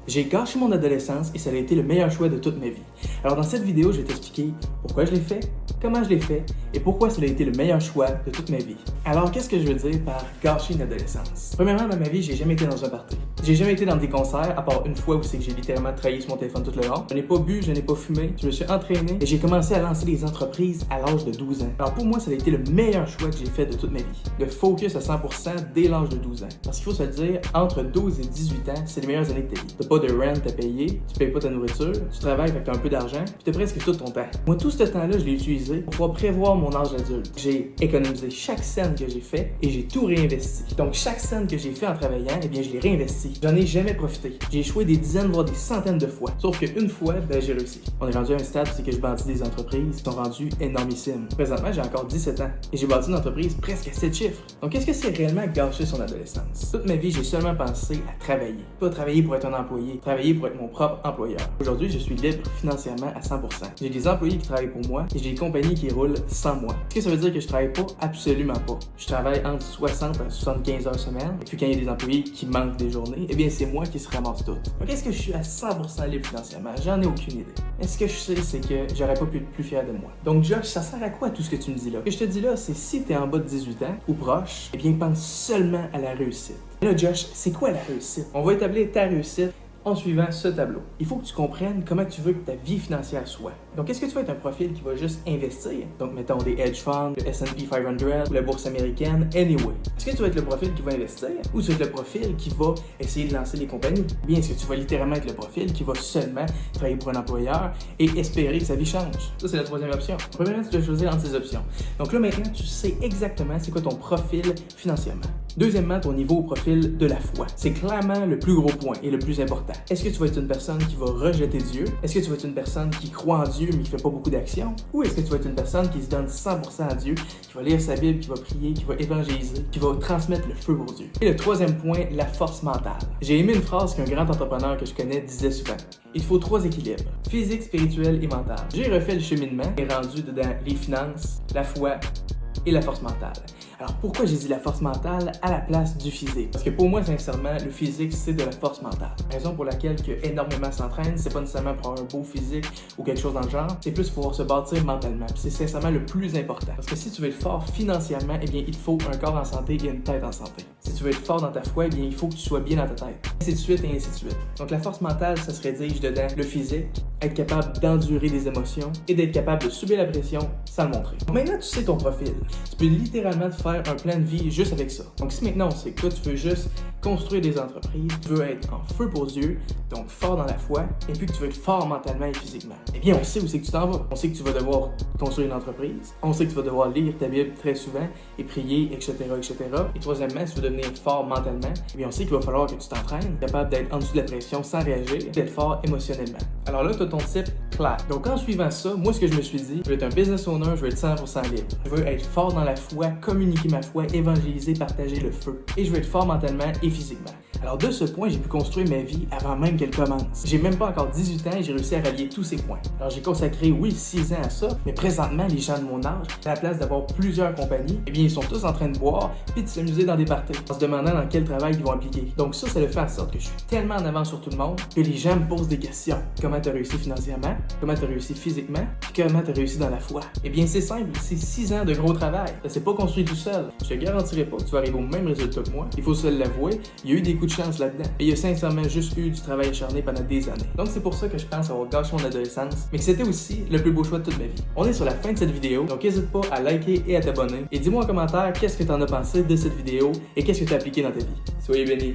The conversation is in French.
J'ai gâché mon adolescence et ça a été le meilleur choix de toute ma vie. Alors dans cette vidéo, je vais t'expliquer pourquoi je l'ai fait, comment je l'ai fait et pourquoi ça a été le meilleur choix de toute ma vie. Alors qu'est-ce que je veux dire par gâcher une adolescence? Premièrement, dans ma vie, j'ai jamais été dans un party. J'ai jamais été dans des concerts, à part une fois où c'est que j'ai littéralement travaillé sur mon téléphone tout le long. Je n'ai pas bu, je n'ai pas fumé, je me suis entraîné et j'ai commencé à lancer des entreprises à l'âge de 12 ans. Alors pour moi, ça a été le meilleur choix que j'ai fait de toute ma vie. De focus à 100% dès l'âge de 12 ans. Parce qu'il faut se le dire, entre 12 et 18 ans, c'est les meilleures années de ta vie. T'as pas de rent à payer, tu payes pas ta nourriture, tu travailles avec un peu d'argent, puis t'as presque tout ton temps. Moi, tout ce temps-là, je l'ai utilisé pour pouvoir prévoir mon âge adulte. J'ai économisé chaque scène que j'ai fait et j'ai tout réinvesti. Donc chaque scène que j'ai fait en travaillant, eh bien je l'ai réinvesti. J'en ai jamais profité. J'ai échoué des dizaines, voire des centaines de fois. Sauf qu'une fois, j'ai réussi. On est rendu à un stade, c'est que je bâtis des entreprises qui sont rendues énormissimes. Présentement, j'ai encore 17 ans et j'ai bâti une entreprise presque à 7 chiffres. Donc est-ce que c'est réellement gâcher son adolescence? Toute ma vie, j'ai seulement pensé à travailler. Pas travailler pour être un employé, travailler pour être mon propre employeur. Aujourd'hui, je suis libre financièrement à 100%. J'ai des employés qui travaillent pour moi et j'ai des compagnies qui roulent sans moi. Est-ce que ça veut dire que je travaille pas? Absolument pas. Je travaille entre 60 à 75 heures semaine. Et puis quand il y a des employés qui manquent des journées, eh bien c'est moi qui se ramasse tout. Donc est-ce que je suis à 100% libre financièrement? J'en ai aucune idée. Est-ce que je sais, c'est que j'aurais pas pu être plus fier de moi. Donc Josh, ça sert à quoi tout ce que tu me dis là? Ce que je te dis là, c'est si t'es en bas de 18 ans ou proche, eh bien pense seulement à la réussite. Et là Josh, c'est quoi la réussite? On va établir ta réussite en suivant ce tableau. Il faut que tu comprennes comment tu veux que ta vie financière soit. Donc, est-ce que tu vas être un profil qui va juste investir? Donc, mettons des hedge funds, le S&P 500 ou la bourse américaine, anyway. Est-ce que tu vas être le profil qui va investir ou tu vas être le profil qui va essayer de lancer des compagnies? Bien, est-ce que tu vas littéralement être le profil qui va seulement travailler pour un employeur et espérer que sa vie change? Ça, c'est la troisième option. Premièrement, tu dois choisir entre ces options. Donc là, maintenant, tu sais exactement c'est quoi ton profil financièrement. Deuxièmement, ton niveau au profil de la foi. C'est clairement le plus gros point et le plus important. Est-ce que tu vas être une personne qui va rejeter Dieu? Est-ce que tu vas être une personne qui croit en Dieu mais qui fait pas beaucoup d'actions? Ou est-ce que tu vas être une personne qui se donne 100% à Dieu, qui va lire sa Bible, qui va prier, qui va évangéliser, qui va transmettre le feu pour Dieu? Et le troisième point, la force mentale. J'ai aimé une phrase qu'un grand entrepreneur que je connais disait souvent. Il faut 3 équilibres, physique, spirituel et mental. J'ai refait le cheminement et rendu dedans les finances, la foi et la force mentale. Alors pourquoi j'ai dit la force mentale à la place du physique? Parce que pour moi, sincèrement, le physique, c'est de la force mentale. La raison pour laquelle que énormément s'entraîne, c'est pas nécessairement pour avoir un beau physique ou quelque chose dans le genre, c'est plus pour pouvoir se bâtir mentalement. Puis c'est sincèrement le plus important. Parce que si tu veux être fort financièrement, eh bien, il te faut un corps en santé et une tête en santé. Si tu veux être fort dans ta foi, eh bien, il faut que tu sois bien dans ta tête. Ainsi de suite et ainsi de suite. Donc la force mentale, ça se rédige dedans le physique, être capable d'endurer des émotions et d'être capable de subir la pression sans le montrer. Maintenant, tu sais ton profil. Tu peux littéralement te faire un plan de vie juste avec ça. Donc si maintenant on sait que toi tu veux juste construire des entreprises, tu veux être en feu pour Dieu, donc fort dans la foi, et puis que tu veux être fort mentalement et physiquement, eh bien on sait où c'est que tu t'en vas. On sait que tu vas devoir construire une entreprise, on sait que tu vas devoir lire ta Bible très souvent et prier, etc., etc. Et troisièmement, si tu veux devenir fort mentalement, eh bien on sait qu'il va falloir que tu t'entraînes, capable d'être en dessous de la pression sans réagir, d'être fort émotionnellement. Alors là, tu as ton type clair. Donc en suivant ça, moi ce que je me suis dit, je veux être un business owner, je veux être 100% libre. Je veux être fort dans la foi, communiquer ma foi, évangéliser, partager le feu. Et je veux être fort mentalement et physiquement. Alors de ce point, j'ai pu construire ma vie avant même qu'elle commence. J'ai même pas encore 18 ans et j'ai réussi à rallier tous ces points. Alors j'ai consacré, oui, 6 ans à ça, mais présentement, les gens de mon âge, à la place d'avoir plusieurs compagnies, eh bien ils sont tous en train de boire puis de s'amuser dans des parties, en se demandant dans quel travail ils vont appliquer. Donc ça le fait en sorte que je suis tellement en avance sur tout le monde que les gens me posent des questions. Comment tu as réussi financièrement? Comment tu as réussi physiquement? Puis comment tu as réussi dans la foi? Eh bien c'est simple, c'est 6 ans de gros travail. Ça s'est pas construit tout seul. Je te garantirai pas que tu vas arriver au même résultat que moi. Il faut se l'avouer, il y a eu des coups de chance là-dedans. Et il y a sincèrement juste eu du travail acharné pendant des années. Donc c'est pour ça que je pense avoir gâché mon adolescence, mais que c'était aussi le plus beau choix de toute ma vie. On est sur la fin de cette vidéo, donc n'hésite pas à liker et à t'abonner. Et dis-moi en commentaire qu'est-ce que tu en as pensé de cette vidéo et qu'est-ce que tu as appliqué dans ta vie. Soyez bénis.